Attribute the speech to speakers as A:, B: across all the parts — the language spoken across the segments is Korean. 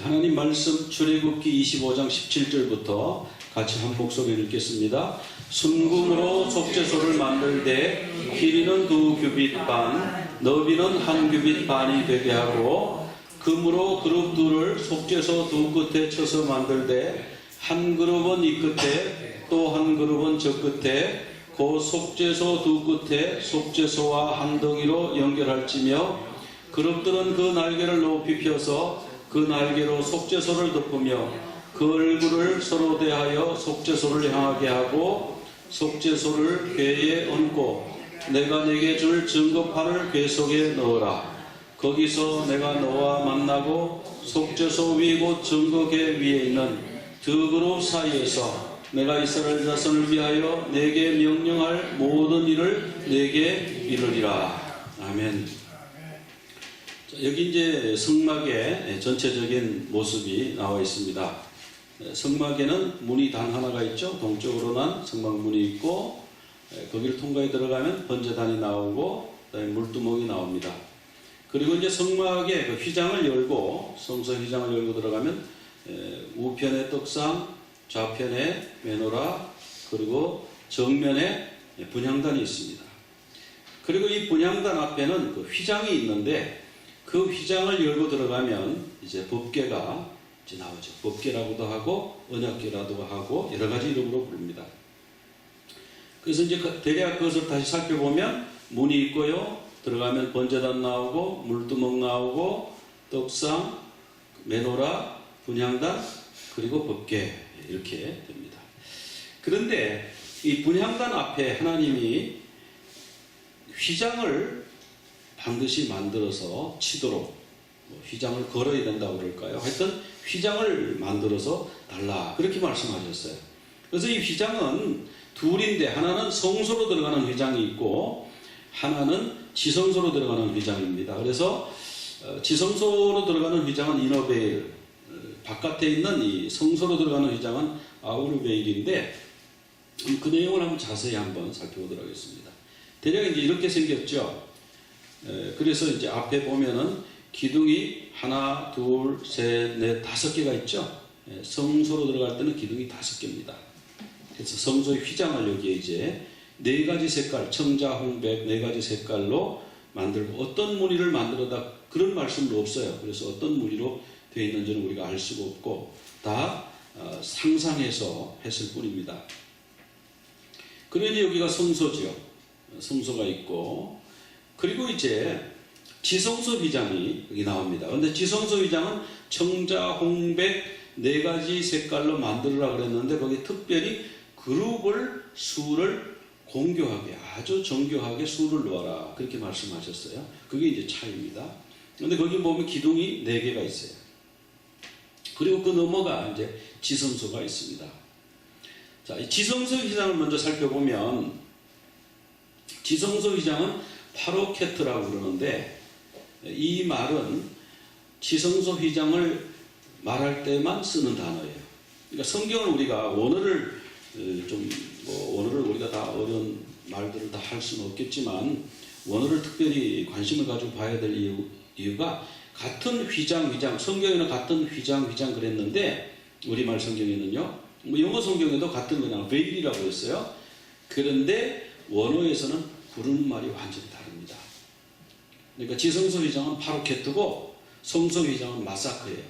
A: 하나님 말씀 출애굽기 25장 17절부터 같이 한 목소리를 읽겠습니다. 순금으로 속죄소를 만들되 길이는 2규빗 반, 너비는 1규빗 반이 되게 하고 금으로 그룹 둘을 속죄소 두 끝에 쳐서 만들되 한 그룹은 이 끝에 또 한 그룹은 저 끝에 그 속죄소 두 끝에 속죄소와 한 덩이로 연결할지며 그룹들은 그 날개를 높이 펴서 그 날개로 속죄소를 덮으며 그 얼굴을 서로 대하여 속죄소를 향하게 하고 속죄소를 궤에 얹고 내가 내게 줄 증거판을 궤 속에 넣어라. 거기서 내가 너와 만나고 속죄소 위 곧 증거궤 위에 있는 두 그룹 사이에서 내가 이스라엘 자손을 위하여 내게 명령할 모든 일을 내게 이루리라. 아멘. 자, 여기 이제 성막의 전체적인 모습이 나와 있습니다. 성막에는 문이 단 하나가 있죠. 동쪽으로 난 성막문이 있고 거기를 통과해 들어가면 번제단이 나오고 그다음에 물두멍이 나옵니다. 그리고 이제 성막의 그 휘장을 열고 성소 휘장을 열고 들어가면 우편에 떡상, 좌편에 메노라, 그리고 정면에 분향단이 있습니다. 그리고 이 분향단 앞에는 그 휘장이 있는데 그 휘장을 열고 들어가면 이제 법궤가 이제 나오죠. 법궤라고도 하고 언약궤라고도 하고 여러 가지 이름으로 부릅니다. 그래서 이제 대략 그것을 다시 살펴보면 문이 있고요. 들어가면 번제단 나오고 물두멍 나오고 떡상, 메노라, 분향단, 그리고 법궤 이렇게 됩니다. 그런데 이 분향단 앞에 하나님이 휘장을 반드시 만들어서 치도록 휘장을 걸어야 된다고 그럴까요? 하여튼 휘장을 만들어서 달라 그렇게 말씀하셨어요. 그래서 이 휘장은 둘인데 하나는 성소로 들어가는 휘장이 있고 하나는 지성소로 들어가는 휘장입니다. 그래서 지성소로 들어가는 휘장은 이너베일, 바깥에 있는 이 성소로 들어가는 휘장은 아우르베일인데 그 내용을 한번 자세히 한번 살펴보도록 하겠습니다. 대략 이제 이렇게 생겼죠. 그래서 이제 앞에 보면은 기둥이 하나, 둘, 셋, 넷, 5개가 있죠. 성소로 들어갈 때는 기둥이 5개입니다. 그래서 성소의 휘장을 여기에 이제 4가지 색깔, 청자, 홍백 4가지 색깔로 만들고 어떤 무늬를 만들어다 그런 말씀도 없어요. 그래서 어떤 무늬로 되어 있는지는 우리가 알 수가 없고 다 상상해서 했을 뿐입니다. 그러니 여기가 성소죠. 성소가 있고 그리고 이제 지성소 휘장이 여기 나옵니다. 그런데 지성소 휘장은 청자, 홍백 4가지 색깔로 만들으라 그랬는데 거기 특별히 그룹을 수를 공교하게 아주 정교하게 수를 놓아라 그렇게 말씀하셨어요. 그게 이제 차이입니다. 그런데 거기 보면 기둥이 4개가 있어요. 그리고 그 넘어가 이제 지성소가 있습니다. 자, 이 지성소 휘장을 먼저 살펴보면 지성소 휘장은 파로케트라고 그러는데 이 말은 지성소 휘장을 말할 때만 쓰는 단어예요. 그러니까 성경을 우리가 원어를 원어를 우리가 다 어려운 말들을 다 할 수는 없겠지만 원어를 특별히 관심을 가지고 봐야 될 이유가 같은 휘장 성경에는 같은 휘장 그랬는데 우리말 성경에는요 영어 성경에도 같은 그냥 베일이라고 했어요. 그런데 원어에서는 부르는 말이 완전히 다릅니다. 그러니까 지성소 휘장은 파로케트고 성소 휘장은 마사크예요.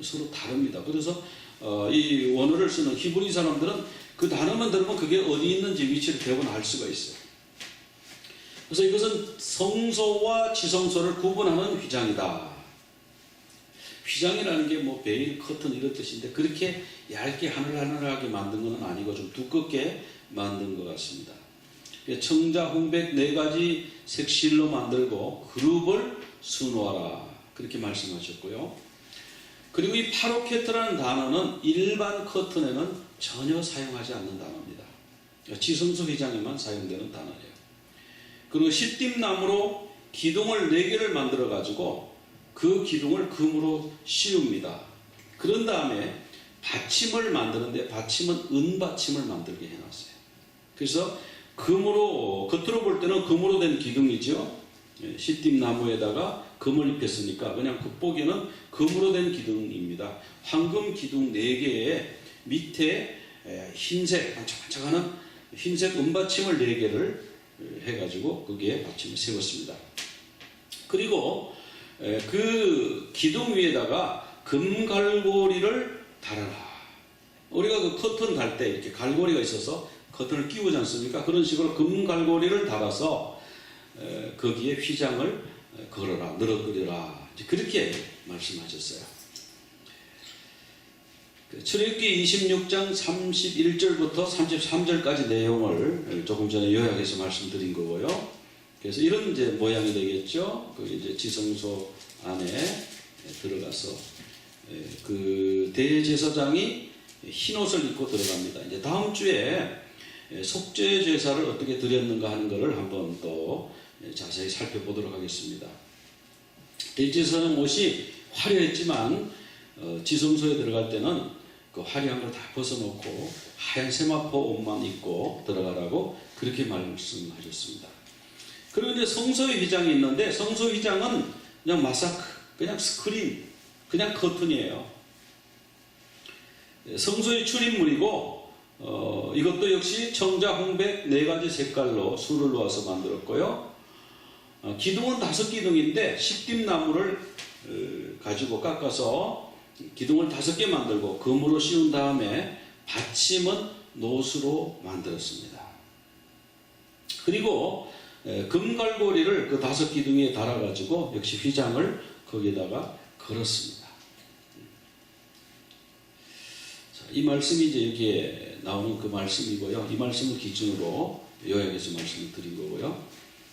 A: 서로 다릅니다. 그래서 이 원어를 쓰는 히브리 사람들은 그 단어만 들으면 그게 어디 있는지 위치를 대부분 알 수가 있어요. 그래서 이것은 성소와 지성소를 구분하는 휘장이다. 휘장이라는 게 뭐 베일, 커튼 이런 뜻인데 그렇게 얇게 하늘하늘하게 만든 건 아니고 좀 두껍게 만든 것 같습니다. 청자, 홍백 4가지 색실로 만들고 그룹을 수놓아라 그렇게 말씀하셨고요. 그리고 이 파로케트라는 단어는 일반 커튼에는 전혀 사용하지 않는 단어입니다. 지성소 휘장에만 사용되는 단어예요. 그리고 시띠나무로 기둥을 4개를 만들어 가지고 그 기둥을 금으로 씌웁니다. 그런 다음에 받침을 만드는데 받침은 은받침을 만들게 해놨어요. 그래서 금으로 겉으로 볼 때는 금으로 된 기둥이죠. 시띠나무에다가 금을 입혔으니까 그냥 겉보기에는 금으로 된 기둥입니다. 황금 기둥 4개에 밑에 흰색 반짝반짝하는 흰색 은받침을 4개를 해가지고 거기에 받침을 세웠습니다. 그리고 그 기둥 위에다가 금갈고리를 달아라. 우리가 그 커튼 달 때 이렇게 갈고리가 있어서 커튼을 끼우지 않습니까? 그런 식으로 금갈고리를 달아서 거기에 휘장을 걸어라, 늘어뜨려라. 그렇게 말씀하셨어요. 출애굽기 26장 31절부터 33절까지 내용을 조금 전에 요약해서 말씀드린 거고요. 그래서 이런 이제 모양이 되겠죠. 그 이제 지성소 안에 들어가서 그 대제사장이 흰 옷을 입고 들어갑니다. 이제 다음 주에 속죄 제사를 어떻게 드렸는가 하는 것을 한번 또 자세히 살펴보도록 하겠습니다. 대제사장 옷이 화려했지만 지성소에 들어갈 때는 그 화려한 걸 다 벗어놓고 하얀 세마포 옷만 입고 들어가라고 그렇게 말씀하셨습니다. 그리고 이제 성소의 휘장이 있는데 성소 휘장은 그냥 마사크, 그냥 스크린, 그냥 커튼이에요. 성소의 출입물이고 이것도 역시 청자, 홍백 4가지 색깔로 술을 놓아서 만들었고요. 기둥은 5기둥인데 십dim나무를 가지고 깎아서 기둥을 5개 만들고 금으로 씌운 다음에 받침은 노수로 만들었습니다. 그리고 금갈고리를 그 5기둥에 달아가지고 역시 휘장을 거기에다가 걸었습니다. 자, 이 말씀이 이제 여기에 나오는 그 말씀이고요. 이 말씀을 기준으로 요약해서 말씀을 드린 거고요.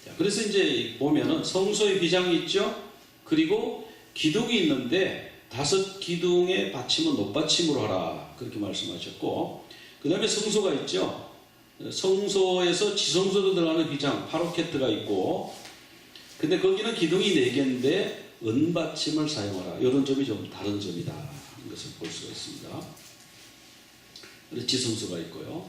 A: 자, 그래서 이제 보면은 성소의 휘장이 있죠. 그리고 기둥이 있는데 5기둥의 받침은 높받침으로 하라. 그렇게 말씀하셨고, 그 다음에 성소가 있죠. 성소에서 지성소로 들어가는 휘장, 파로케트가 있고, 근데 거기는 기둥이 4개인데 은받침을 사용하라. 이런 점이 좀 다른 점이다. 이런 것을 볼 수가 있습니다. 그래서 지성소가 있고요.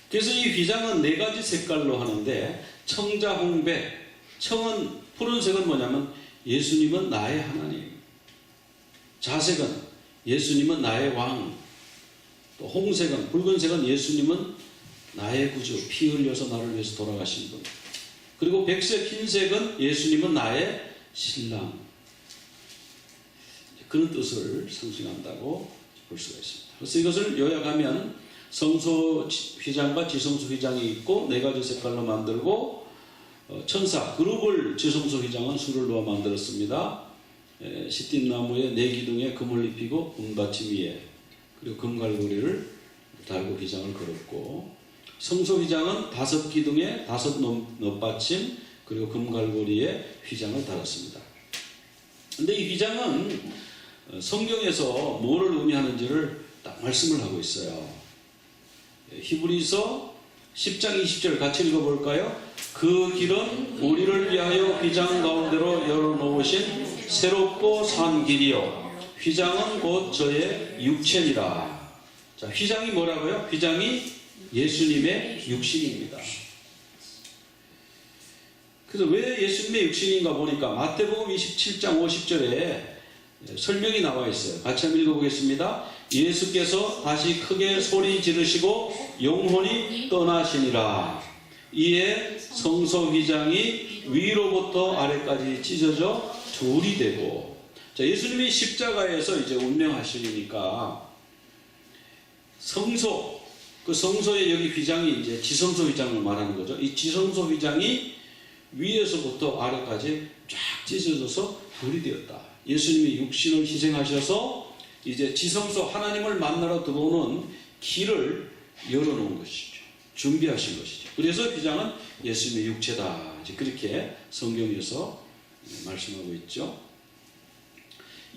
A: 그래서 이 휘장은 4가지 색깔로 하는데, 청자, 홍백, 청은 푸른색은 뭐냐면 예수님은 나의 하나님, 자색은 예수님은 나의 왕, 또 홍색은, 붉은색은 예수님은 나의 구주, 피 흘려서 나를 위해서 돌아가신 분, 그리고 백색, 흰색은 예수님은 나의 신랑, 그런 뜻을 상징한다고 볼 수가 있습니다. 그래서 이것을 요약하면 성소 휘장과 지성소 휘장이 있고 4가지 색깔로 만들고, 천사 그룹을 지성소 휘장은 술을 놓아 만들었습니다. 십dim나무에 4기둥에 금을 입히고 은받침 위에, 그리고 금갈고리를 달고 휘장을 걸었고, 성소 휘장은 5기둥에 5 높받침, 그리고 금갈고리에 휘장을 달았습니다. 근데 이 휘장은 성경에서 뭐를 의미하는지를 딱 말씀을 하고 있어요. 히브리서 10장 20절 같이 읽어볼까요? 그 길은 우리를 위하여 휘장 가운데로 열어놓으신 새롭고 산 길이요, 휘장은 곧 저의 육체니라. 자, 휘장이 뭐라고요? 휘장이 예수님의 육신입니다. 그래서 왜 예수님의 육신인가 보니까 마태복음 27장 50절에 설명이 나와 있어요. 같이 한번 읽어보겠습니다. 예수께서 다시 크게 소리 지르시고 영혼이 떠나시니라. 이에 성소 휘장이 위로부터 아래까지 찢어져 둘이 되고, 자, 예수님이 십자가에서 이제 운명하시니까 성소, 그 성소의 여기 휘장이 이제 지성소 휘장을 말하는 거죠. 이 지성소 휘장이 위에서부터 아래까지 쫙 찢어져서 둘이 되었다. 예수님이 육신을 희생하셔서 이제 지성소 하나님을 만나러 들어오는 길을 열어놓은 것이죠. 준비하신 것이죠. 그래서 휘장은 예수님의 육체다. 이제 그렇게 성경에서 말씀하고 있죠.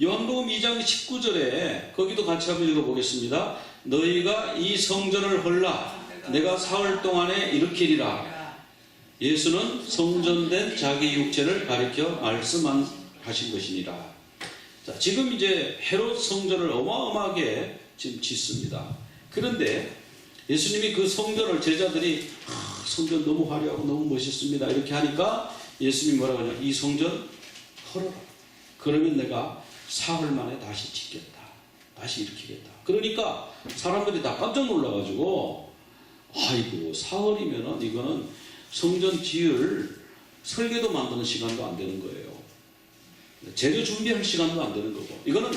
A: 요한복음 2장 19절에 거기도 같이 한번 읽어보겠습니다. 너희가 이 성전을 헐라 내가 사흘 동안에 일으키리라. 예수는 성전된 자기 육체를 가리켜 말씀하신 것이니라. 자, 지금 이제 헤롯 성전을 어마어마하게 지금 짓습니다. 그런데 예수님이 그 성전을 제자들이 성전 너무 화려하고 너무 멋있습니다 이렇게 하니까 예수님이 뭐라고 하냐, 이 성전 헐어라. 그러면 내가 사흘 만에 다시 짓겠다. 다시 일으키겠다. 그러니까 사람들이 다 깜짝 놀라가지고 아이고 사흘이면은 이거는 성전 지을 설계도 만드는 시간도 안 되는 거예요. 재료 준비할 시간도 안 되는 거고 이거는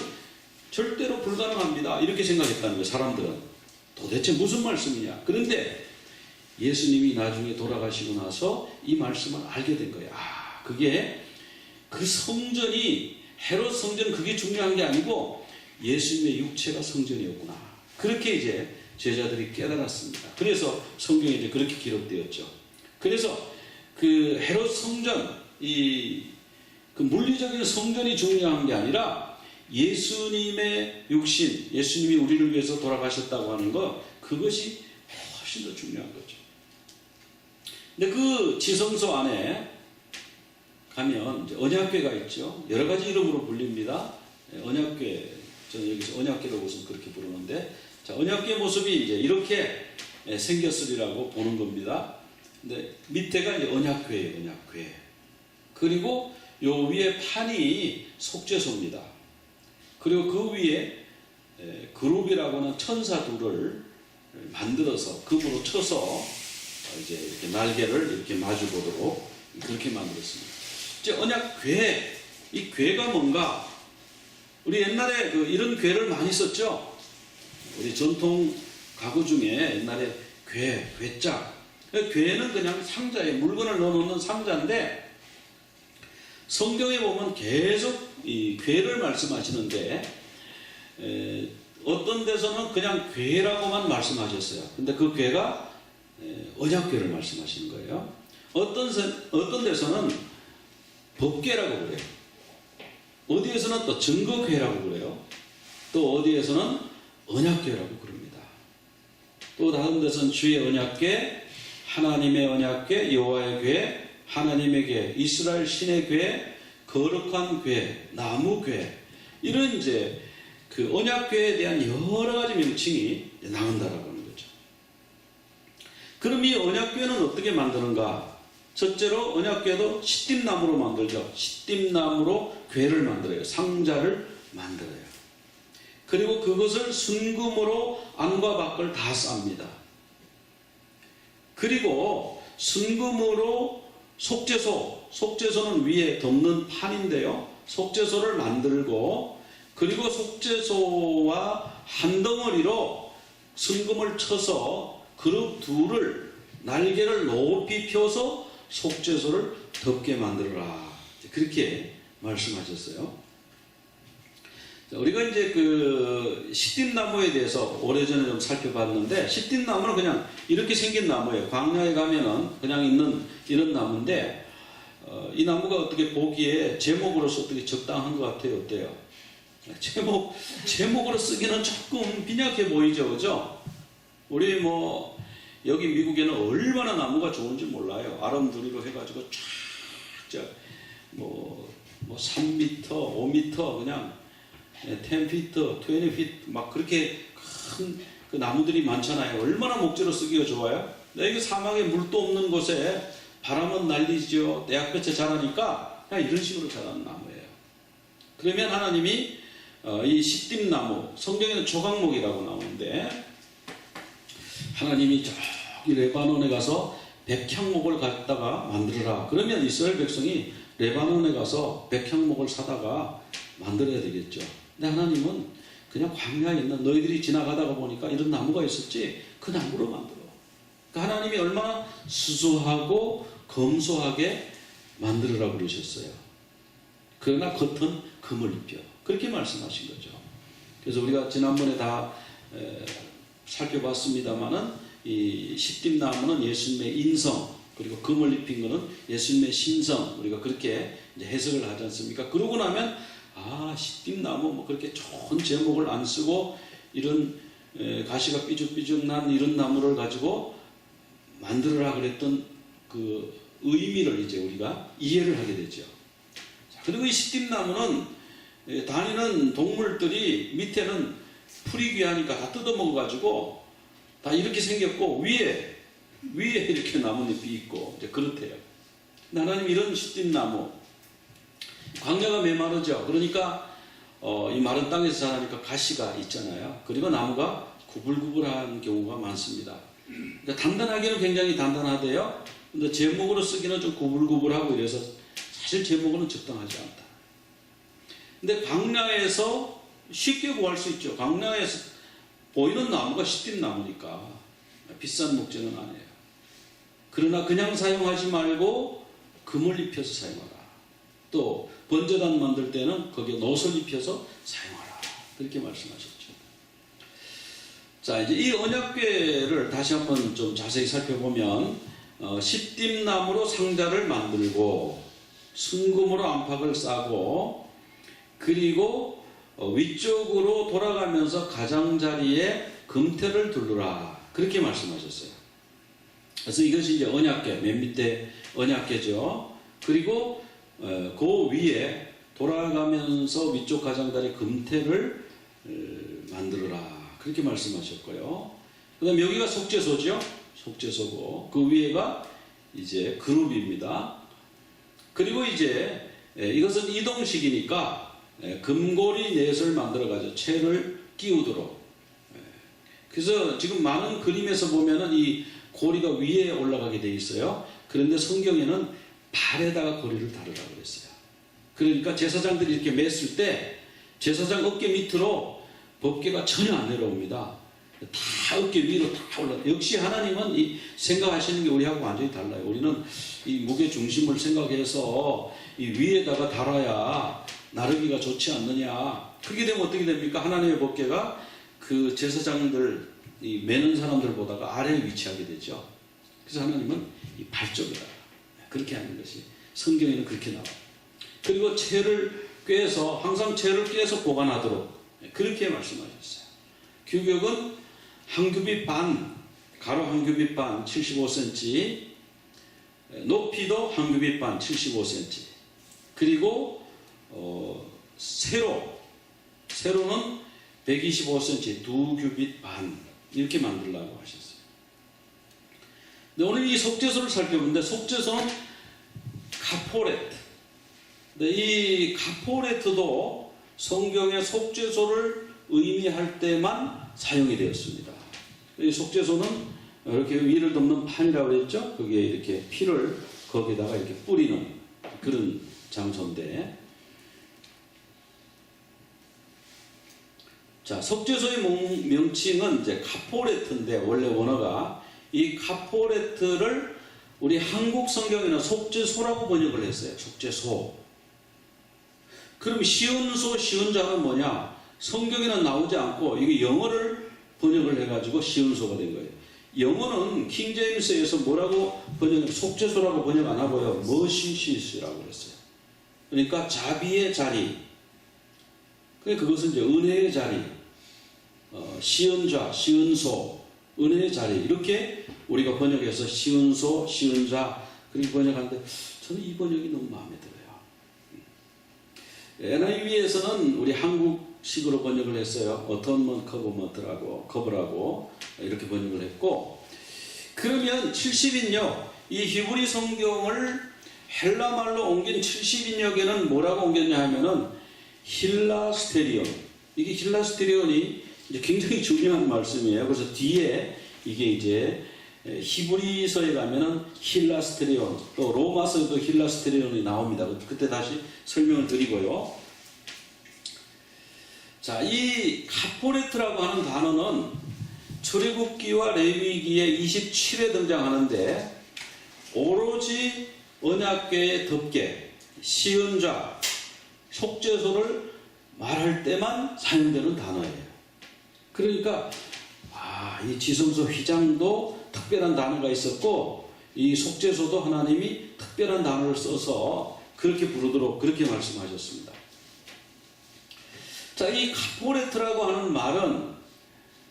A: 절대로 불가능합니다. 이렇게 생각했다는 거예요. 사람들은. 도대체 무슨 말씀이냐. 그런데 예수님이 나중에 돌아가시고 나서 이 말씀을 알게 된 거예요. 아, 그게 그 성전이 헤롯 성전 그게 중요한 게 아니고 예수님의 육체가 성전이었구나. 그렇게 이제 제자들이 깨달았습니다. 그래서 성경에 이제 그렇게 기록되었죠. 그래서 그 헤롯 성전, 그 물리적인 성전이 중요한 게 아니라 예수님의 육신, 예수님이 우리를 위해서 돌아가셨다고 하는 것, 그것이 훨씬 더 중요한 거죠. 근데 그 지성소 안에 가면 이제 언약궤가 있죠. 여러 가지 이름으로 불립니다. 언약궤, 저는 여기서 언약궤로 우선 그렇게 부르는데, 자, 언약궤 모습이 이제 이렇게 생겼으리라고 보는 겁니다. 근데 밑에가 이제 언약궤예요, 언약궤. 그리고 요 위에 판이 속죄소입니다. 그리고 그 위에 그룹이라고 하는 천사 둘을 만들어서 금으로 쳐서 이제 이렇게 날개를 이렇게 마주보도록 그렇게 만들었습니다. 이제 언약궤, 이 궤가 뭔가 우리 옛날에 이런 궤를 많이 썼죠. 우리 전통 가구 중에 옛날에 궤짝. 궤는 그냥 상자에 물건을 넣어놓는 상자인데 성경에 보면 계속 이 궤를 말씀하시는데 어떤 데서는 그냥 궤라고만 말씀하셨어요. 근데 그 궤가 언약궤를 말씀하시는 거예요. 어떤 데서는 법궤라고 그래요. 어디에서는 또 증거궤라고 그래요. 또 어디에서는 언약궤라고 그럽니다. 또 다른 데서는 주의 언약궤, 하나님의 언약궤, 여호와의 궤, 하나님의 궤, 이스라엘 신의 궤, 거룩한 궤, 나무 궤, 이런 이제 그 언약궤에 대한 여러 가지 명칭이 나온다라고 하는 거죠. 그럼 이 언약궤는 어떻게 만드는가? 첫째로 언약궤도 시띠나무로 만들죠. 시띠나무로 궤를 만들어요. 상자를 만들어요. 그리고 그것을 순금으로 안과 밖을 다 쌉니다. 그리고 순금으로 속죄소는 위에 덮는 판인데요. 속죄소를 만들고 그리고 속죄소와 한 덩어리로 순금을 쳐서 그룹 둘을 날개를 높이 펴서 속죄소를 덮게 만들어라. 그렇게 말씀하셨어요. 우리가 이제 그 시띠나무에 대해서 오래전에 좀 살펴봤는데, 시띠나무는 그냥 이렇게 생긴 나무예요. 광야에 가면은 그냥 있는 이런 나무인데, 이 나무가 어떻게 보기에 제목으로서 어떻게 적당한 것 같아요? 어때요? 제목으로 쓰기는 조금 빈약해 보이죠, 그죠? 우리 여기 미국에는 얼마나 나무가 좋은지 몰라요. 아름드리로 해가지고 쫙, 3m, 5m, 그냥 10feet, 20feet, 막 그렇게 큰 그 나무들이 많잖아요. 얼마나 목재로 쓰기가 좋아요? 이게 사막에 물도 없는 곳에 바람은 날리죠. 떼약볕에 자라니까 그냥 이런 식으로 자라는 나무예요. 그러면 하나님이 이 시띠나무, 성경에는 조각목이라고 나오는데, 하나님이 저기 레바논에 가서 백향목을 갖다가 만들어라. 그러면 이스라엘 백성이 레바논에 가서 백향목을 사다가 만들어야 되겠죠. 근데 하나님은 그냥 광야에 있는 너희들이 지나가다가 보니까 이런 나무가 있었지, 그 나무로 만들어. 그러니까 하나님이 얼마나 수수하고 검소하게 만들으라고 그러셨어요. 그러나 겉은 금을 입혀. 그렇게 말씀하신 거죠. 그래서 우리가 지난번에 다 살펴봤습니다마는 이 시띠나무는 예수님의 인성, 그리고 금을 입힌 것은 예수님의 신성, 우리가 그렇게 이제 해석을 하지 않습니까? 그러고 나면 시띠나무 그렇게 좋은 제목을 안 쓰고 이런 가시가 삐죽삐죽 난 이런 나무를 가지고 만들어라 그랬던 그 의미를 이제 우리가 이해를 하게 되죠. 그리고 이 시띠나무는 다니는 동물들이 밑에는 풀이 귀하니까 다 뜯어먹어가지고 다 이렇게 생겼고 위에 이렇게 나뭇잎이 있고 이제 그렇대요. 하나님 이런 시띠나무, 광야가 메마르죠. 그러니까 이 마른 땅에서 자라니까 가시가 있잖아요. 그리고 나무가 구불구불한 경우가 많습니다. 그러니까 단단하기는 굉장히 단단하대요. 근데 제목으로 쓰기는 좀 구불구불하고 이래서 사실 제목으로는 적당하지 않다. 근데 광야에서 쉽게 구할 수 있죠. 광야에서 보이는 나무가 시띠나무니까 비싼 목재는 아니에요. 그러나 그냥 사용하지 말고 금을 입혀서 사용하라. 또 번제단 만들 때는 거기에 노를 입혀서 사용하라. 그렇게 말씀하셨죠. 자, 이제 이 언약궤를 다시 한번 좀 자세히 살펴보면 시띠나무로 상자를 만들고 순금으로 안팎을 싸고 그리고 위쪽으로 돌아가면서 가장자리에 금태를 두르라. 그렇게 말씀하셨어요. 그래서 이것이 이제 언약궤, 맨 밑에 언약궤죠. 그리고 그 위에 돌아가면서 위쪽 가장자리 금태를 만들어라. 그렇게 말씀하셨고요. 그 다음에 여기가 속죄소죠. 속죄소고 그 위에가 이제 그룹입니다. 그리고 이제 이것은 이동식이니까 금고리 넷을 만들어가지고 채를 끼우도록. 그래서 지금 많은 그림에서 보면은 이 고리가 위에 올라가게 돼 있어요. 그런데 성경에는 발에다가 고리를 다루라고 그랬어요. 그러니까 제사장들이 이렇게 맸을 때 제사장 어깨 밑으로 법궤가 전혀 안 내려옵니다. 다 어깨 위로 다 올라. 역시 하나님은 이 생각하시는 게 우리하고 완전히 달라요. 우리는 이 무게 중심을 생각해서 이 위에다가 달아야 나르기가 좋지 않느냐. 그렇게 되면 어떻게 됩니까? 하나님의 법궤가 그 제사장들 이 매는 사람들보다가 아래에 위치하게 되죠. 그래서 하나님은 이 발 쪽에다 그렇게 하는 것이 성경에는 그렇게 나와요. 그리고 채를 꿰서 항상 채를 꿰서 보관하도록 그렇게 말씀하셨어요. 규격은 한 규빗 반, 가로 한 규빗 반 75cm, 높이도 한 규빗 반 75cm. 그리고 세로는 125cm, 두 규빗 반 이렇게 만들라고 하셨어요. 근데 오늘 이 속죄소를 살펴보는데 속죄소는 카포레트. 근데 이 카포레트도 성경의 속죄소를 의미할 때만 사용이 되었습니다. 이 속죄소는 이렇게 위를 덮는 판이라고 했죠. 거기에 이렇게 피를 거기다가 이렇게 뿌리는 그런 장소인데, 자, 속죄소의 명칭은 이제 카포레트인데 원래 원어가 이 카포레트를 우리 한국 성경에는 속죄소라고 번역을 했어요. 속죄소. 그럼 시은소, 시은자는 뭐냐? 성경에는 나오지 않고 이게 영어를 번역을 해가지고 시은소가 된 거예요. 영어는 킹제임스에서 뭐라고 속죄소라고 번역 안 하고요. 머시시스라고 그랬어요. 그러니까 자비의 자리. 그것은 이제 은혜의 자리. 시은자, 시은소, 은혜의 자리. 이렇게 우리가 번역해서 시은소, 시은자 그렇게 번역하는데 저는 이 번역이 너무 마음에 들어요. NIV에서는 우리 한국식으로 번역을 했어요. 어톤먼트 커버라고 이렇게 번역을 했고, 그러면 70인역 이 히브리 성경을 헬라말로 옮긴 70인역에는 뭐라고 옮겼냐 하면은 힐라스테리온. 이게 힐라스테리온이 이제 굉장히 중요한 말씀이에요. 그래서 뒤에 이게 이제 히브리서에 가면은 힐라스테리온, 또 로마서에도 힐라스테리온이 나옵니다. 그때 다시 설명을 드리고요. 자, 이 카포레트라고 하는 단어는 출애굽기와 레위기에 27회 등장하는데 오로지 언약궤의 덮개, 시은자, 속죄소를 말할 때만 사용되는 단어예요. 그러니까 이 지성소 휘장도 특별한 단어가 있었고 이 속죄소도 하나님이 특별한 단어를 써서 그렇게 부르도록 그렇게 말씀하셨습니다. 자, 이 카포레트라고 하는 말은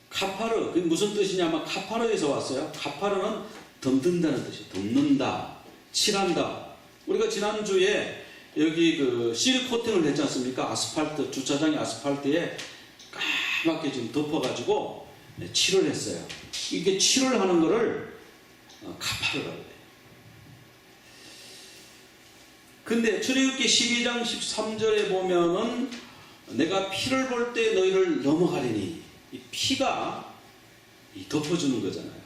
A: 카파르, 그게 무슨 뜻이냐면 카파르에서 왔어요. 카파르는 덮는다는 뜻이에요. 덮는다, 칠한다. 우리가 지난주에 여기 그 실 코팅을 했지 않습니까? 아스팔트, 주차장의 아스팔트에 까맣게 지금 덮어가지고 칠을 했어요. 이게 칠을 하는 거를 카파르라고 해요. 근데 출애굽기 12장 13절에 보면은 내가 피를 볼 때 너희를 넘어가리니, 이 피가 덮어주는 거잖아요.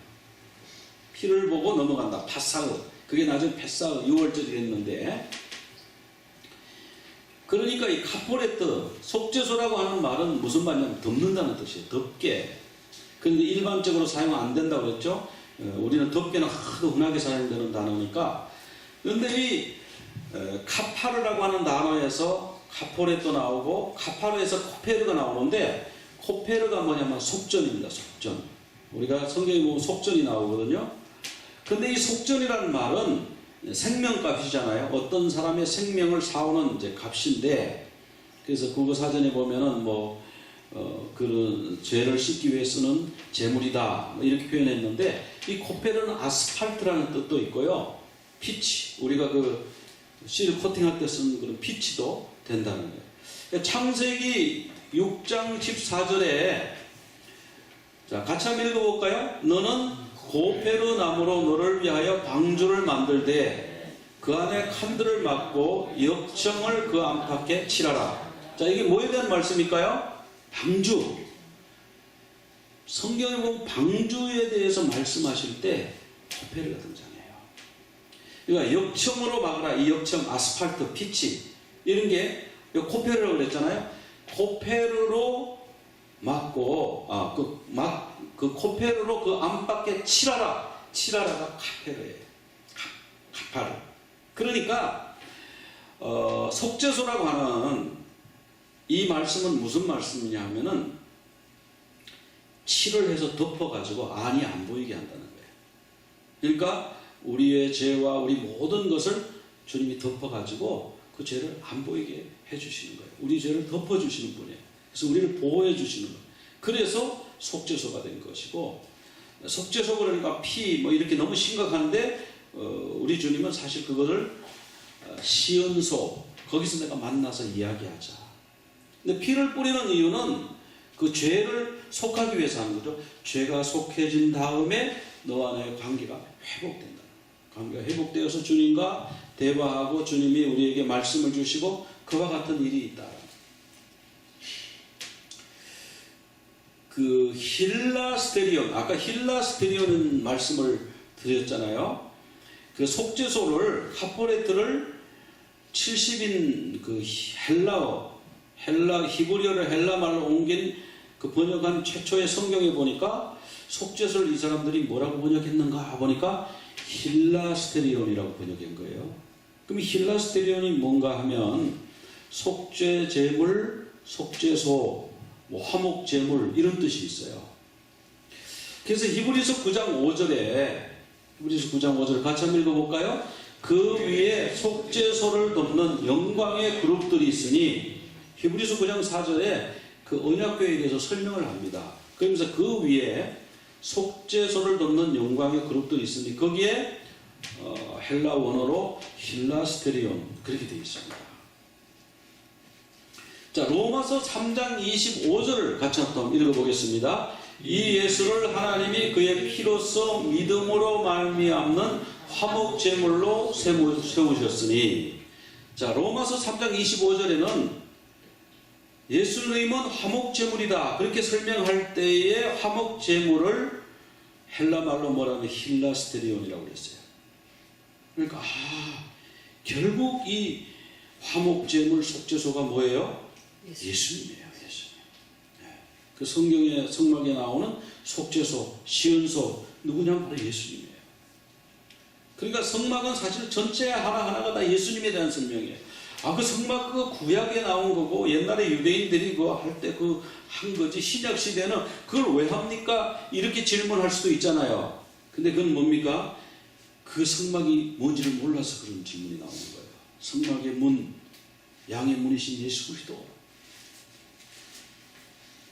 A: 피를 보고 넘어간다. 파사흐. 그게 나중에 페사흐 6월절이 됐는데, 그러니까 이 카포레트, 속죄소라고 하는 말은 무슨 말이냐면 덮는다는 뜻이에요. 덮게. 그런데 일반적으로 사용 안 된다고 그랬죠. 우리는 덮개는 하도 흔하게 사용되는 단어니까. 그런데 이 카파르라고 하는 단어에서 카포레도 나오고 카파르에서 코페르가 나오는데, 코페르가 뭐냐면 속전입니다. 속전. 우리가 성경에 보면 속전이 나오거든요. 근데 이 속전이라는 말은 생명값이잖아요. 어떤 사람의 생명을 사오는 이제 값인데, 그래서 국어 사전에 보면은 그런 죄를 씻기 위해 쓰는 재물이다 이렇게 표현했는데, 이 코페르는 아스팔트라는 뜻도 있고요. 피치, 우리가 그 실 코팅할 때 쓰는 그런 피치도 된다는 거예요. 창세기 6장 14절에 자, 같이 한번 읽어볼까요? 너는 고페르 나무로 너를 위하여 방주를 만들되 그 안에 칸들을 막고 역청을 그 안팎에 칠하라. 자, 이게 뭐에 대한 말씀일까요? 방주. 성경에 보면 방주에 대해서 말씀하실 때 코페르가 등장해요. 그러니까 역청으로 막으라. 이 역청, 아스팔트, 피치 이런 게 코페르라고 그랬잖아요. 코페르로 막고 그 코페르로 그 안팎에 칠하라. 칠하라가 카페르예요. 카파르. 그러니까 속죄소라고 하는 이 말씀은 무슨 말씀이냐 하면은 칠을 해서 덮어가지고 안이 안 보이게 한다는 거예요. 그러니까 우리의 죄와 우리 모든 것을 주님이 덮어가지고 그 죄를 안 보이게 해주시는 거예요. 우리 죄를 덮어주시는 분이에요. 그래서 우리를 보호해 주시는 거예요. 그래서 속죄소가 된 것이고, 속죄소 그러니까 피 이렇게 너무 심각한데 우리 주님은 사실 그거를 시은소, 거기서 내가 만나서 이야기하자. 근데 피를 뿌리는 이유는 그 죄를 속하기 위해서 하는 거죠. 죄가 속해진 다음에 너와 나의 관계가 회복된다. 관계가 회복되어서 주님과 대화하고 주님이 우리에게 말씀을 주시고 그와 같은 일이 있다. 그 힐라스테리온, 아까 힐라스테리온 말씀을 드렸잖아요. 그 속죄소를, 카포레트를 70인 그 히브리어를 헬라 말로 옮긴 그 번역한 최초의 성경에 보니까 속죄소를 이 사람들이 뭐라고 번역했는가 보니까 힐라스테리온이라고 번역한 거예요. 그럼 힐라스테리온이 뭔가 하면 속죄 제물, 속죄소, 화목제물 이런 뜻이 있어요. 그래서 히브리서 9장 5절 같이 한번 읽어볼까요? 그 위에 속죄소를 덮는 영광의 그룹들이 있으니, 히브리서 9장 4절에 그 언약궤에 대해서 설명을 합니다. 그러면서 그 위에 속죄소를 덮는 영광의 그룹들이 있으니 거기에 헬라 원어로 힐라스테리온 그렇게 되어 있습니다. 자, 로마서 3장 25절을 같이 한번 읽어보겠습니다. 이 예수를 하나님이 그의 피로써 믿음으로 말미암는 화목제물로 세우셨으니, 자, 로마서 3장 25절에는 예수님은 화목제물이다 그렇게 설명할 때에 화목제물을 헬라말로 뭐라면 힐라스테리온이라고 그랬어요. 그러니까 결국 이 화목제물 속죄소가 뭐예요? 예수님이에요. 예수님. 그 성경의 성막에 나오는 속죄소, 시은소 누구냐면 바로 예수님이에요. 그러니까 성막은 사실 전체 하나하나가 다 예수님에 대한 설명이에요. 그 성막 그 구약에 나온 거고 옛날에 유대인들이 그거 할 때 그 한 거지, 신약 시대는 그걸 왜 합니까? 이렇게 질문할 수도 있잖아요. 근데 그건 뭡니까? 그 성막이 뭔지를 몰라서 그런 질문이 나오는 거예요. 성막의 문, 양의 문이신 예수 그리스도.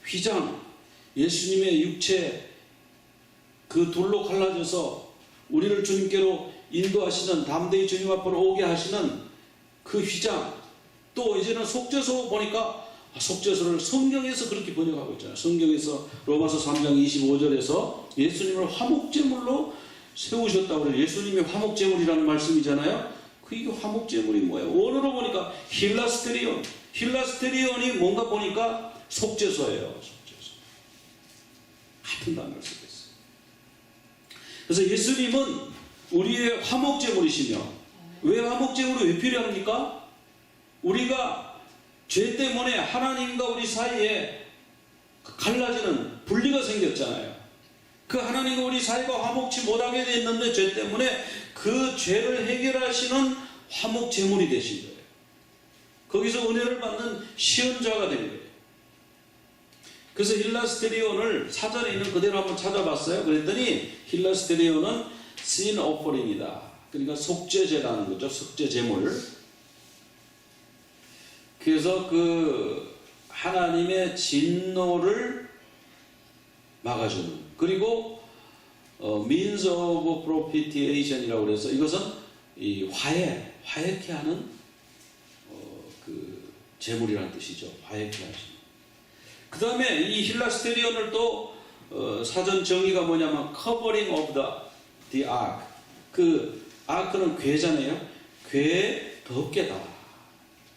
A: 휘장, 예수님의 육체 그 돌로 갈라져서 우리를 주님께로 인도하시는, 담대히 주님 앞으로 오게 하시는 그 휘장. 또 이제는 속죄소 보니까 속죄소를 성경에서 그렇게 번역하고 있잖아요. 성경에서 로마서 3장 25절에서 예수님을 화목제물로 세우셨다고 그래요. 예수님이 화목제물이라는 말씀이잖아요. 이게 화목제물이 뭐예요? 원어로 보니까 힐라스테리온. 힐라스테리온이 뭔가 보니까 속죄소예요. 속죄소. 같은 단어를 쓰고 있어요. 그래서 예수님은 우리의 화목제물이시며, 왜 화목제물이 왜 필요합니까? 우리가 죄 때문에 하나님과 우리 사이에 갈라지는 분리가 생겼잖아요. 그 하나님과 우리 사이가 화목치 못하게 됐는데 죄 때문에 그 죄를 해결하시는 화목제물이 되신 거예요. 거기서 은혜를 받는 시恩자가 된 거예요. 그래서 힐라스테리온을 사전에 있는 그대로 한번 찾아봤어요. 그랬더니 힐라스테리온은 sin offering이다. 그러니까 속죄제라는 거죠. 속죄제물. 그래서 그 하나님의 진노를 막아주는, 그리고 means of propitiation이라고 그래서 이것은 이 화해케 하는 그 제물이라는 뜻이죠. 화해케 하시는. 그 다음에 이 힐라스테리온을 또 사전 정의가 뭐냐면 covering of the ark. 그 아크는 궤잖아요. 궤 덮개다.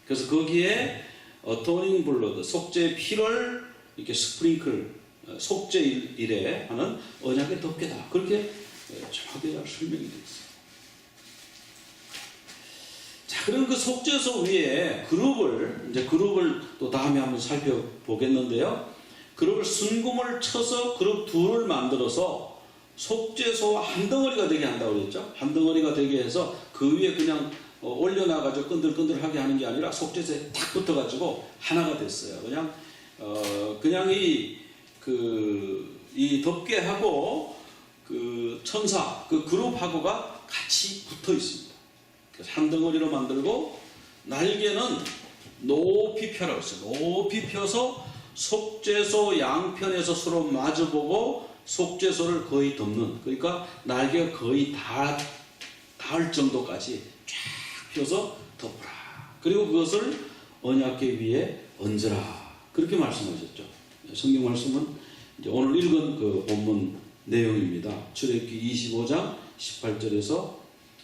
A: 그래서 거기에 atoning blood, 속죄 피를 이렇게 스프링클, 속죄 일에 하는 언약의 덮개다. 그렇게 정확하게 설명이 되어 있어요. 자, 그럼 그 속죄소 위에 그룹을 또 다음에 한번 살펴보겠는데요. 그룹을 순금을 쳐서 그룹 둘을 만들어서 속죄소와 한 덩어리가 되게 한다고 그랬죠. 한 덩어리가 되게 해서 그 위에 그냥 올려놔가지고 끈들끈들하게 하는 게 아니라 속죄소에 딱 붙어가지고 하나가 됐어요. 그냥 이 덮개하고 그 천사, 그 그룹하고가 같이 붙어 있습니다. 그래서 한 덩어리로 만들고 날개는 높이 펴라고 했어요. 높이 펴서 속죄소 양편에서 서로 마주보고 속죄소를 거의 덮는, 그러니까 날개가 거의 닿을 정도까지 쫙 펴서 덮어라. 그리고 그것을 언약궤 위에 얹으라. 그렇게 말씀하셨죠. 성경 말씀은 이제 오늘 읽은 그 본문 내용입니다. 출애굽기 25장 18절에서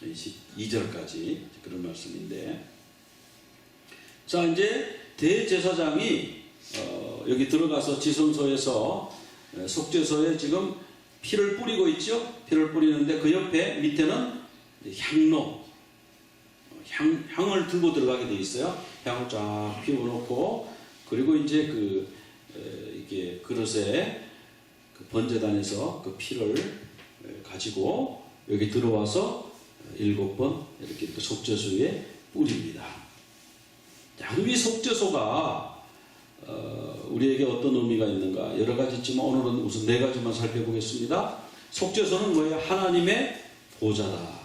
A: 22절까지 그런 말씀인데, 자, 이제 대제사장이 여기 들어가서 지성소에서 속죄소에 지금 피를 뿌리고 있죠. 피를 뿌리는데 그 옆에 밑에는 향로, 향을 들고 들어가게 돼 있어요. 향을 쫙 피워놓고, 그리고 이제 이게 그릇에 그 번제단에서 그 피를 가지고 여기 들어와서 7번 이렇게 속죄소에 뿌립니다. 자, 이 속죄소가 우리에게 어떤 의미가 있는가? 여러 가지 있지만 오늘은 우선 4가지만 살펴보겠습니다. 속죄소는 뭐예요? 하나님의 보좌다.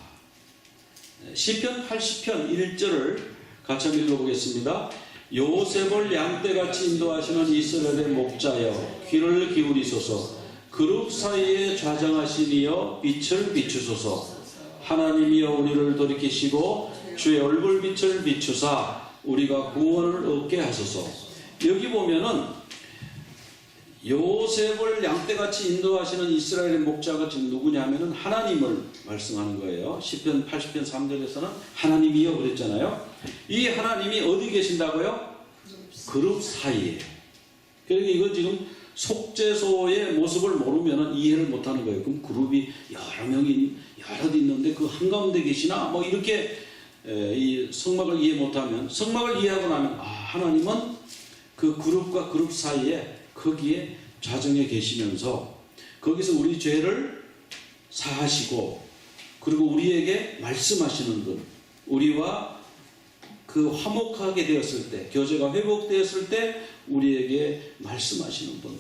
A: 시편 80편 1절을 같이 한번 읽어보겠습니다. 요셉을 양떼같이 인도하시는 이스라엘의 목자여, 귀를 기울이소서. 그룹 사이에 좌정하시니여 빛을 비추소서. 하나님이여 우리를 돌이키시고 주의 얼굴빛을 비추사 우리가 구원을 얻게 하소서. 여기 보면은 요셉을 양떼같이 인도하시는 이스라엘의 목자가 지금 누구냐면은 하나님을 말씀하는 거예요. 시편 80편 3절에서는 하나님이여 그랬잖아요. 이 하나님이 어디 계신다고요? 그룹 사이에. 그러니까 이건 지금 속죄소의 모습을 모르면은 이해를 못하는 거예요. 그럼 그룹이 여러 명이 여럿 있는데 그 한가운데 계시나? 뭐 이렇게 이 성막을 이해 못하면, 성막을 이해하고 나면 하나님은 그 그룹과 그룹 사이에 거기에 좌정에 계시면서 거기서 우리 죄를 사하시고, 그리고 우리에게 말씀하시는 분, 우리와 그 화목하게 되었을 때, 교제가 회복되었을 때 우리에게 말씀하시는 분,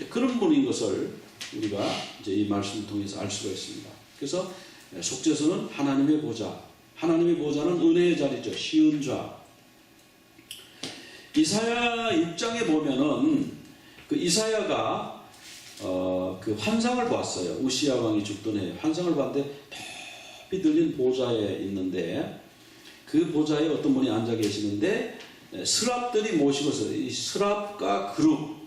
A: 그런 분인 것을 우리가 이제 이 말씀을 통해서 알 수가 있습니다. 그래서 속죄소는 하나님의 보좌, 하나님의 보좌는 은혜의 자리죠. 시은좌. 이사야 6장에 보면은 그 이사야가 그 환상을 봤어요. 우시야 왕이 죽던 해 환상을 봤는데 높이 들린 보좌에 있는데, 그 보좌에 어떤 분이 앉아 계시는데 스랍들이 모시고서, 이 스랍과 그룹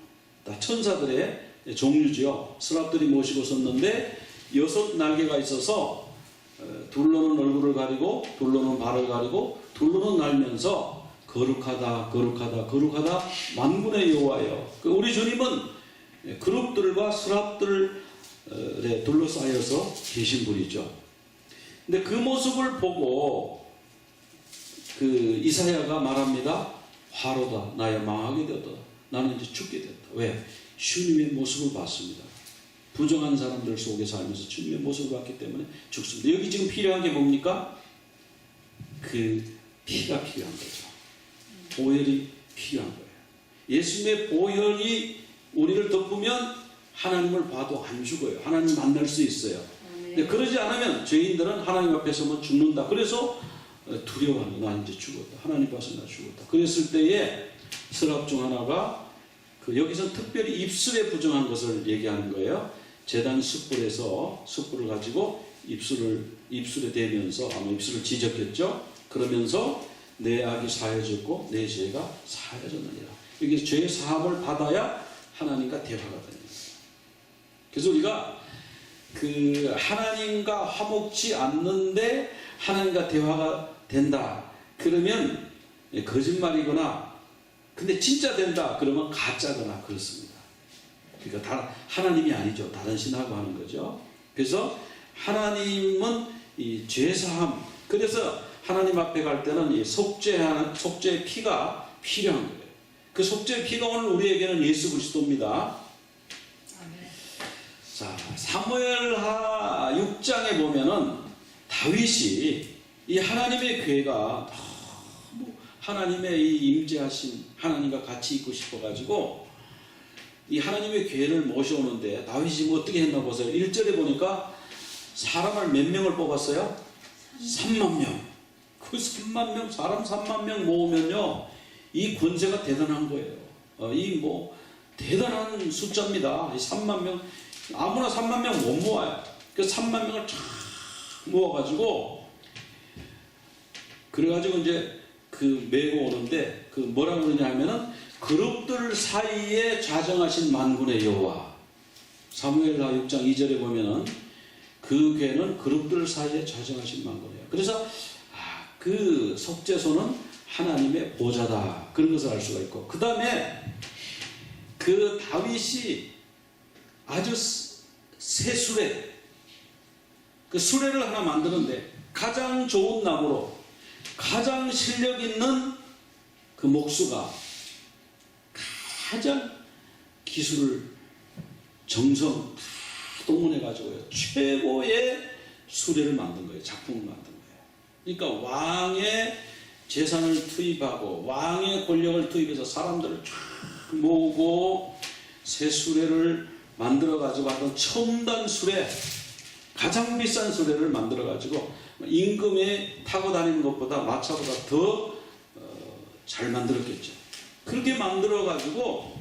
A: 다 천사들의 종류죠. 스랍들이 모시고 섰는데 6 날개가 있어서 둘로는 얼굴을 가리고 둘로는 발을 가리고 둘로는 날면서 거룩하다 거룩하다 거룩하다 만군의 여호와여. 우리 주님은 그룹들과 서랍들에 둘러싸여서 계신 분이죠. 근데 그 모습을 보고 그 이사야가 말합니다. 화로다 나야 망하게 되었다. 나는 이제 죽게 됐다. 왜? 주님의 모습을 봤습니다. 부정한 사람들 속에 살면서 주님의 모습을 봤기 때문에 죽습니다. 여기 지금 필요한 게 뭡니까? 그 피가 필요한 거죠. 보혈이 필요한 거예요. 예수님의 보혈이 우리를 덮으면 하나님을 봐도 안 죽어요. 하나님 만날 수 있어요. 근데 그러지 않으면 죄인들은 하나님 앞에 서면 죽는다. 그래서 두려워하는 거야. 나 이제 죽었다. 하나님 봐서 나 죽었다. 그랬을 때에 서랍 중 하나가 여기서 특별히 입술에 부정한 것을 얘기하는 거예요. 제단 숯불에서 숯불을 가지고 입술에 대면서 아마 입술을 지졌겠죠. 그러면서 내 악이 사해졌고 내 죄가 사해졌느니라. 여기 죄 사함을 받아야 하나님과 대화가 되는 거예요. 그래서 우리가 그 하나님과 화목지 않는데 하나님과 대화가 된다. 그러면 거짓말이거나 근데 진짜 된다. 그러면 가짜거나 그렇습니다. 그러니까 다 하나님이 아니죠. 다른 신하고 하는 거죠. 그래서 하나님은 이 죄사함. 그래서 하나님 앞에 갈 때는 이 속죄의 피가 필요한 거예요. 그 속죄의 피가 오늘 우리에게는 예수 그리스도입니다. 자, 사무엘하 6장에 보면은 다윗이 이 하나님의 괴가 너무 하나님의 이 임재하신 하나님과 같이 있고 싶어가지고 이 하나님의 괴를 모셔오는데 다윗이 뭐 어떻게 했나 보세요. 1절에 보니까 사람을 몇 명을 뽑았어요? 3만 명. 그 3만 명, 사람 3만 명 모으면요, 이 권세가 대단한 거예요. 이 뭐 대단한 숫자입니다. 이 3만 명. 아무나 3만 명 못 모아요. 그 3만 명을 쫙 모아가지고 그래가지고 이제 그 메고 오는데 그 뭐라고 그러냐 하면은 그룹들 사이에 좌정하신 만군의 여호와. 사무엘하 6장 2절에 보면은 그 괴는 그룹들 사이에 좌정하신 만군이에요. 그래서 그 속죄소는 하나님의 보좌다. 그런 것을 알 수가 있고 그 다음에 그 다윗이 아주 새 수레, 그 수레를 하나 만드는데 가장 좋은 나무로 가장 실력 있는 그 목수가 가장 기술을 정성 동원해가지고요 최고의 수레를 만든 거예요. 작품을 만든 거예요. 그러니까 왕의 재산을 투입하고 왕의 권력을 투입해서 사람들을 쫙 모으고 새 수레를 만들어가지고 어떤 첨단 수레, 가장 비싼 수레를 만들어가지고 임금에 타고 다니는 것보다 마차보다 더 잘 만들었겠죠. 그렇게 만들어가지고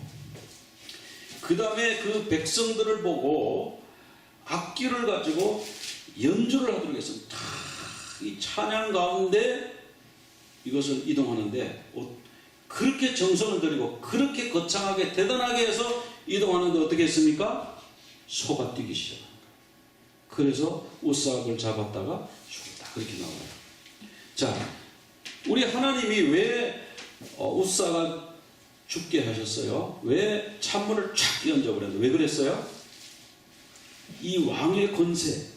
A: 그 다음에 그 백성들을 보고 악기를 가지고 연주를 하도록 했습니다. 이 찬양 가운데 이것을 이동하는데 그렇게 정성을 들이고 그렇게 거창하게 대단하게 해서 이동하는데 어떻게 했습니까? 소가 뛰기 시작합니다. 그래서 우삭을 잡았다가 죽었다. 그렇게 나와요. 자, 우리 하나님이 왜 우삭을 죽게 하셨어요? 왜 찬물을 촥 얹어버렸는데 왜 그랬어요? 이 왕의 권세,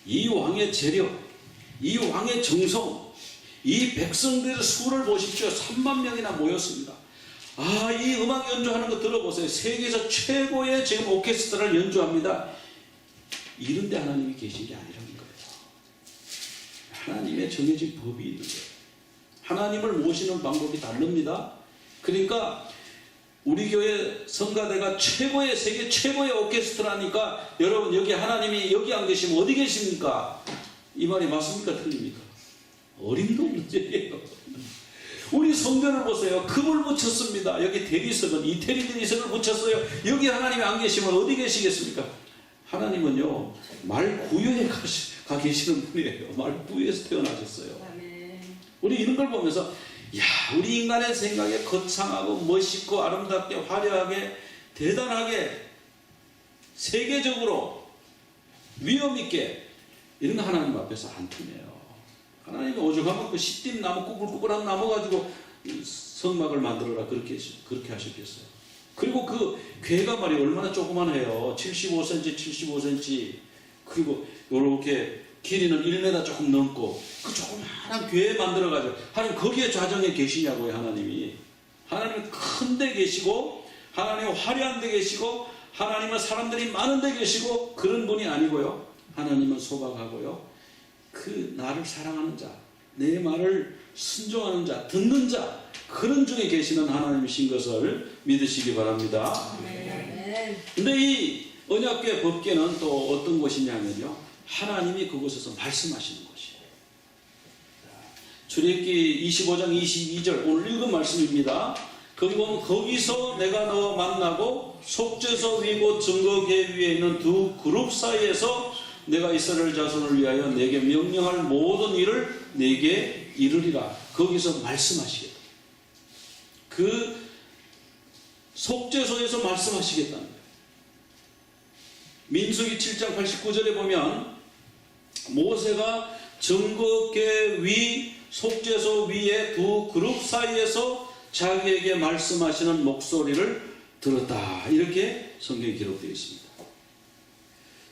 A: 이 왕의 재력, 이 왕의 정성, 이 백성들의 수를 보십시오. 3만 명이나 모였습니다. 이 음악 연주하는 거 들어보세요. 세계에서 최고의 지금 오케스트라를 연주합니다. 이런데 하나님이 계신 게 아니라는 거예요. 하나님의 정해진 법이 있는 거예요. 하나님을 모시는 방법이 다릅니다. 그러니까 우리 교회 성가대가 최고의 세계 최고의 오케스트라니까 여러분 여기 하나님이 여기 안 계시면 어디 계십니까? 이 말이 맞습니까? 틀립니까? 어림도 없는 얘기예요. 우리 성전을 보세요. 금을 붙였습니다. 여기 대리석은 이태리 대리석을 붙였어요. 여기 하나님이 안 계시면 어디 계시겠습니까? 하나님은요 말구유에 가 계시는 분이에요. 말구유에서 태어나셨어요. 우리 이런 걸 보면서 우리 인간의 생각에 거창하고 멋있고 아름답게 화려하게 대단하게 세계적으로 위험 있게 이런 거 하나님 앞에서 안 통해요. 하나님이 오죽하면 그 시딤 나무, 꾸불꾸불한 나무 가지고 성막을 만들어라 그렇게 하셨겠어요. 그리고 그 궤가 말이 얼마나 조그만해요. 75cm, 75cm. 그리고 요렇게 길이는 1m 조금 넘고 그 조그만한 궤 만들어가지고 하나님 거기에 좌정에 계시냐고요. 하나님은 큰 데 계시고 하나님은 화려한 데 계시고 하나님은 사람들이 많은 데 계시고 그런 분이 아니고요. 하나님은 소박하고요. 그 나를 사랑하는 자, 내 말을 순종하는 자, 듣는 자, 그런 중에 계시는 하나님이신 것을 믿으시기 바랍니다. 근데 이 언약궤 법궤는 또 어떤 것이냐면요, 하나님이 그곳에서 말씀하시는 것이에요. 출애굽기 25장 22절 오늘 읽은 말씀입니다. 거기 보면 거기서 내가 너와 만나고 속죄소 위고 증거궤 위에 있는 두 그룹 사이에서 내가 이스라엘 자손을 위하여 내게 명령할 모든 일을 내게 이르리라. 거기서 말씀하시겠다. 그 속죄소에서 말씀하시겠다는 거예요. 민수기 7장 89절에 보면 모세가 증거궤 위 속죄소 위에 두 그룹 사이에서 자기에게 말씀하시는 목소리를 들었다. 이렇게 성경에 기록되어 있습니다.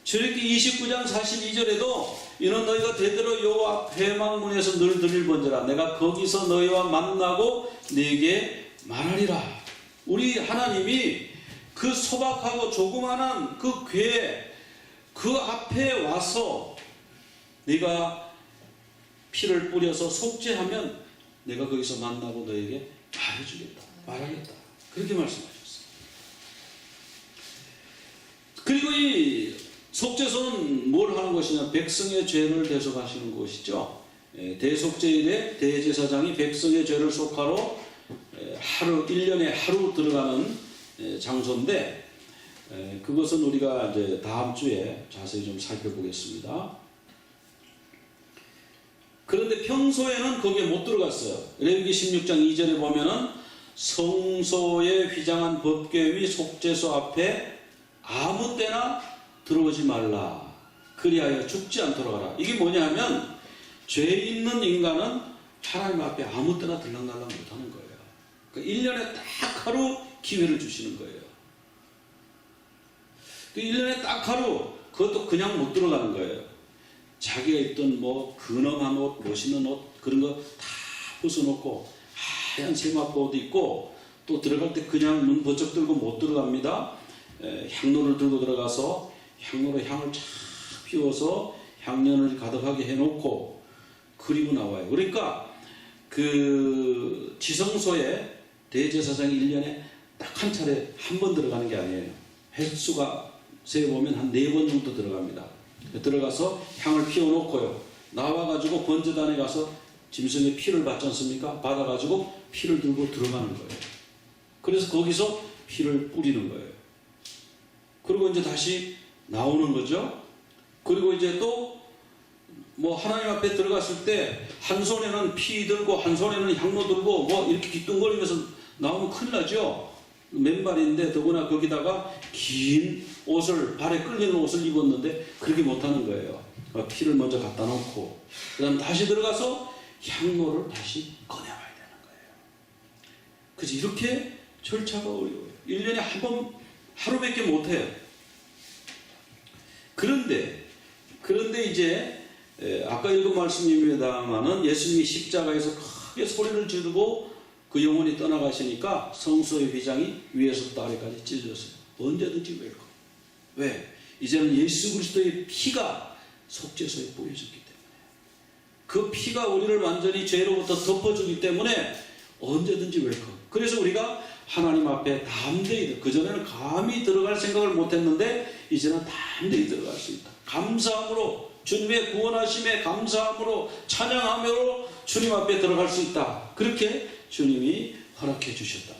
A: 출애굽기 29장 42절에도 이는 너희가 대대로 여호와 회막문에서 늘 들을 번제라. 내가 거기서 너희와 만나고 네게 말하리라. 우리 하나님이 그 소박하고 조그만한 그 궤 그 앞에 와서 네가 피를 뿌려서 속죄하면 내가 거기서 만나고 너에게 말해주겠다. 말하겠다. 그렇게 말씀하셨어요. 그리고 이 속죄소는 뭘 하는 것이냐? 백성의 죄를 대속하시는 것이죠. 대속죄일에 대제사장이 백성의 죄를 속하러 1년에 하루 들어가는 장소인데, 그것은 우리가 이제 다음 주에 자세히 좀 살펴보겠습니다. 그런데 평소에는 거기에 못 들어갔어요. 레위기 16장 2절에 보면은 성소에 휘장한 법궤 위 속죄소 앞에 아무 때나 들어오지 말라. 그리하여 죽지 않도록 하라. 이게 뭐냐 하면 죄 있는 인간은 하나님 앞에 아무 때나 들락날락 못하는 거예요. 그러니까 1년에 딱 하루 기회를 주시는 거예요. 그 1년에 딱 하루, 그것도 그냥 못 들어가는 거예요. 자기가 입던 뭐 근엄한 옷, 멋있는 옷 그런 거 다 벗어놓고 하얀 세마포 옷 입고 또 들어갈 때 그냥 눈 번쩍 들고 못 들어갑니다. 향로를 들고 들어가서 향로로 향을 쫙 피워서 향연을 가득하게 해놓고 그리고 나와요. 그러니까 그 지성소에 대제사장이 1년에 딱 한 차례 한 번 들어가는 게 아니에요. 횟수가 세보면 한 4번 정도 들어갑니다. 들어가서 향을 피워놓고요. 나와가지고 번제단에 가서 짐승의 피를 받지 않습니까? 받아가지고 피를 들고 들어가는 거예요. 그래서 거기서 피를 뿌리는 거예요. 그리고 이제 다시 나오는 거죠. 그리고 이제 또 뭐 하나님 앞에 들어갔을 때 한 손에는 피 들고 한 손에는 향로 들고 뭐 이렇게 기뚱거리면서 나오면 큰일 나죠. 맨발인데 더구나 거기다가 긴 옷을, 발에 끌리는 옷을 입었는데 그렇게 못하는 거예요. 피를 먼저 갖다 놓고 그 다음 다시 들어가서 향로를 다시 꺼내와야 되는 거예요. 그래서 이렇게 절차가 어려워요. 1년에 한 번, 하루밖에 못해요. 그런데 이제 아까 읽은 말씀입니다만은 예수님이 십자가에서 크게 소리를 지르고 그 영혼이 떠나가시니까 성소의 휘장이 위에서부터 아래까지 찢어졌어요. 언제든지 웰컴. 왜? 이제는 예수 그리스도의 피가 속죄소에 뿌려졌기 때문에, 그 피가 우리를 완전히 죄로부터 덮어주기 때문에 언제든지 웰컴. 그래서 우리가 하나님 앞에 담대히, 그전에는 감히 들어갈 생각을 못했는데 이제는 담대히 들어갈 수 있다. 감사함으로, 주님의 구원하심에 감사함으로, 찬양함으로 주님 앞에 들어갈 수 있다. 그렇게 주님이 허락해 주셨다.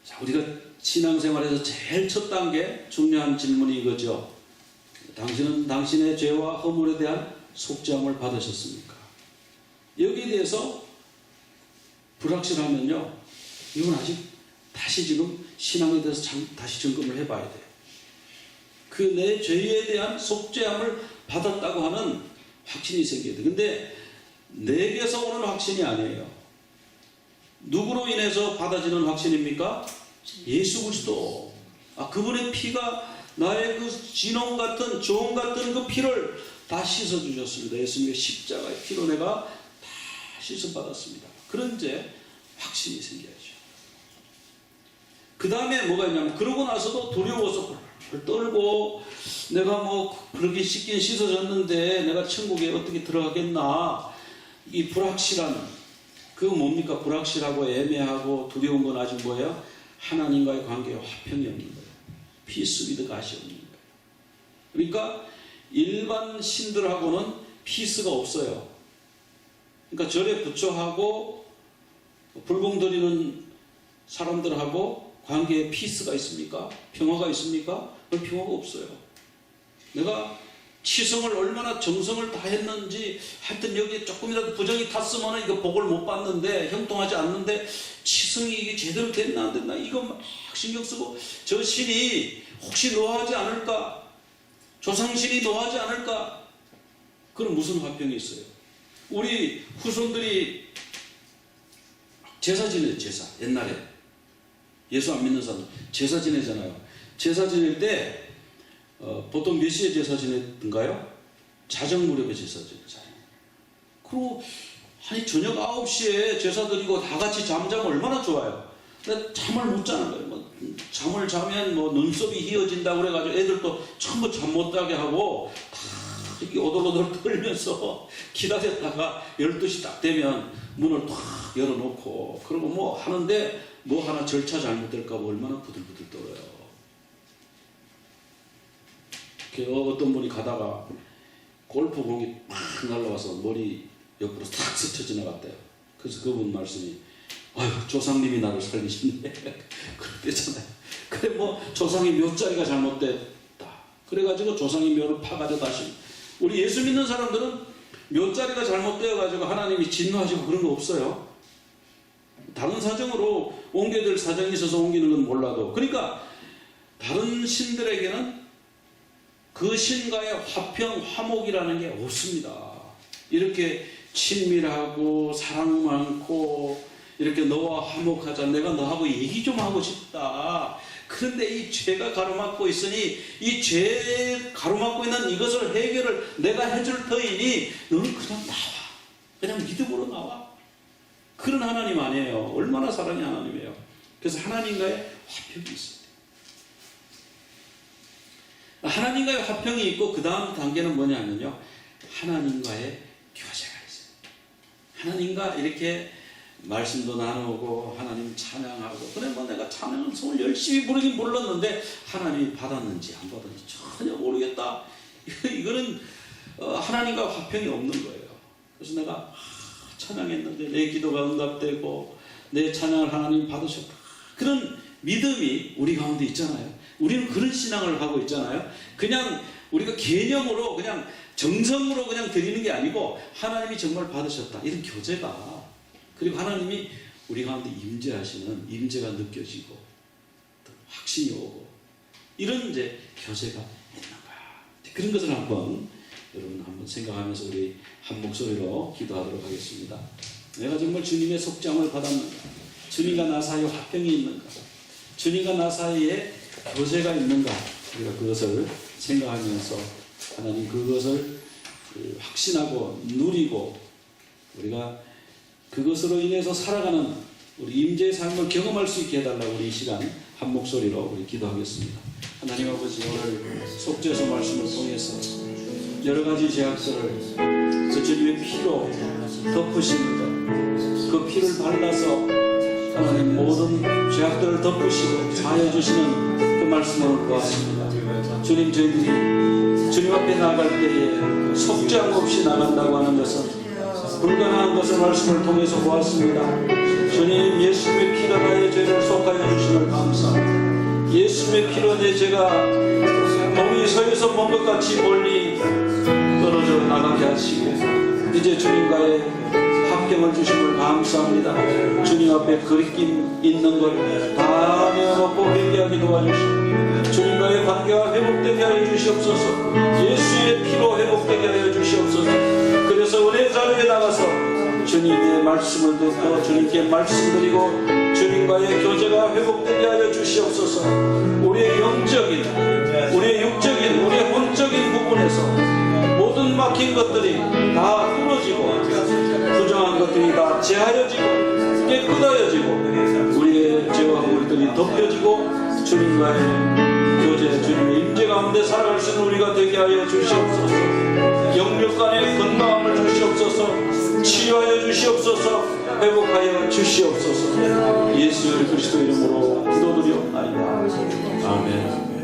A: 자, 우리가 신앙생활에서 제일 첫 단계 중요한 질문이 이거죠. 당신은 당신의 죄와 허물에 대한 속죄함을 받으셨습니까? 여기에 대해서 불확실하면요, 이건 아직 다시 지금 신앙에 대해서 다시 점검을 해봐야 돼요. 그 내 죄에 대한 속죄함을 받았다고 하는 확신이 생겨야 돼. 근데 내게서 오는 확신이 아니에요. 누구로 인해서 받아지는 확신입니까? 예수 그리스도. 그분의 피가 나의 그 진홍 같은 종 같은 그 피를 다 씻어 주셨습니다. 예수님의 십자가의 피로 내가 다 씻어 받았습니다. 그런 이제 확신이 생겨야죠. 그 다음에 뭐가 있냐면, 그러고 나서도 두려워서 떨고, 내가 뭐 그렇게 씻긴 씻어졌는데 내가 천국에 어떻게 들어가겠나, 이 불확실한, 그거 뭡니까? 불확실하고 애매하고 두려운 건 아직 뭐예요? 하나님과의 관계에 화평이 없는 거예요. 피스 위드 갓이 없는 거예요. 그러니까 일반 신들하고는 피스가 없어요. 그러니까 절에 부처하고 불공 드리는 사람들하고 관계에 피스가 있습니까? 평화가 있습니까? 그 평화가 없어요. 내가 치성을 얼마나 정성을 다했는지, 하여튼 여기에 조금이라도 부정이 탔으면 이거 복을 못 받는데, 형통하지 않는데, 치성이 이게 제대로 됐나 안 됐나 이거 막 신경 쓰고, 저 신이 혹시 노하지 않을까, 조상신이 노하지 않을까, 그럼 무슨 화평이 있어요? 우리 후손들이 제사 지내요. 제사. 옛날에 예수 안 믿는 사람 제사 지내잖아요. 제사 지낼 때 보통 몇 시에 제사 지냈던가요? 자정 무렵에 제사 지내잖아요. 그리고 아니 저녁 9시에 제사 드리고 다 같이 잠자면 얼마나 좋아요. 근데 잠을 못 자는 거예요. 뭐 잠을 자면 뭐 눈썹이 휘어진다고 그래가지고 애들도 전부 잠 못 자게 하고 다 이렇게 오돌오돌 떨면서 기다렸다가 12시 딱 되면 문을 탁 열어놓고, 그리고 뭐 하는데 뭐 하나 절차 잘못될까 봐 얼마나 부들부들 떨어요. 어떤 분이 가다가 골프공이 막 날라와서 머리 옆으로 탁 스쳐 지나갔대요. 그래서 그분 말씀이, 아유 조상님이 나를 살리시네 그랬대잖아요. 그래 뭐 조상의 묘자리가 잘못됐다 그래가지고 조상의 묘를 파가지고 다시, 우리 예수 믿는 사람들은 묘자리가 잘못되어가지고 하나님이 진노하시고 그런 거 없어요. 다른 사정으로 옮겨야 될 사정이 있어서 옮기는 건 몰라도, 그러니까 다른 신들에게는 그 신과의 화평, 화목이라는 게 없습니다. 이렇게 친밀하고 사랑 많고 이렇게 너와 화목하자, 내가 너하고 얘기 좀 하고 싶다. 그런데 이 죄가 가로막고 있으니 이 죄 가로막고 있는 이것을 해결을 내가 해줄 터이니 너는 그냥 나와. 그냥 믿음으로 나와. 그런 하나님 아니에요. 얼마나 사랑의 하나님이에요. 그래서 하나님과의 화평이 있어요. 하나님과의 화평이 있고, 그 다음 단계는 뭐냐면요, 하나님과의 교제가 있어요. 하나님과 이렇게 말씀도 나누고 하나님 찬양하고, 그래 뭐 내가 찬양을 손을 열심히 부르긴 불렀는데 하나님이 받았는지 안 받았는지 전혀 모르겠다. 이거는 하나님과 화평이 없는 거예요. 그래서 내가 찬양했는데 내 기도가 응답되고 내 찬양을 하나님 받으셨다, 그런 믿음이 우리 가운데 있잖아요. 우리는 그런 신앙을 하고 있잖아요. 그냥 우리가 개념으로 그냥 정성으로 그냥 드리는 게 아니고 하나님이 정말 받으셨다, 이런 교제가, 그리고 하나님이 우리 가운데 임재하시는 임재가 느껴지고 또 확신이 오고, 이런 이제 교제가 있는 거야. 그런 것을 여러분 한번 생각하면서 우리 한 목소리로 기도하도록 하겠습니다. 내가 정말 주님의 속죄함을 받았는가? 주님과 나 사이에 화평이 있는가? 주님과 나 사이에 교제가 있는가? 우리가 그것을 생각하면서 하나님 그것을 확신하고 누리고 우리가 그것으로 인해서 살아가는 우리 임재의 삶을 경험할 수 있게 해달라고 우리 이 시간 한 목소리로 우리 기도하겠습니다. 하나님 아버지, 오늘 속죄서 말씀을 통해서 여러 가지 죄악들을 그 주님의 피로 덮으십니다. 그 피를 발라서 하나님 모든 죄악들을 덮으시고 사하여 주시는 그 말씀을 보았습니다. 주님, 저희들이 주님 앞에 나갈 때에 속죄함 없이 나간다고 하는 것은 불가능한 것을 말씀을 통해서 보았습니다. 주님, 예수님의 피가 나의 죄를 속하여 주심을 감사합니다. 예수님의 피로 내 죄가 동이 서에서 먼 것 같이 멀리 떨어져 나가게 하시고 이제 주님과의 합경을 주심을 감사합니다. 주님 앞에 거리낌 있는 걸 다 내어놓고 회개하게 도와주시고 주님과의 관계가 회복되게 하여 주시옵소서. 예수의 피로 회복되게 하여 주시옵소서. 그래서 은혜 자리에 나가서 주님의 말씀을 듣고 주님께 말씀드리고 주님과의 교제가 회복되게 하여 주시옵소서. 우리의 영적인, 우리의 육적인, 우리의 혼적인 부분에서 모든 막힌 것들이 다 뚫어지고 부정한 것들이 다 제하여지고 깨끗하여지고 우리의 죄와 허물들이 덮여지고 주님과의 교제, 주님의 임재 가운데 살아갈 수 있는 우리가 되게 하여 주시옵소서. 영육 간의 건강함을 주시옵소서. 치유하여 주시옵소서. 회복하여 주시옵소서. 예수 그리스도 이름으로 기도드리옵나이다. 아멘.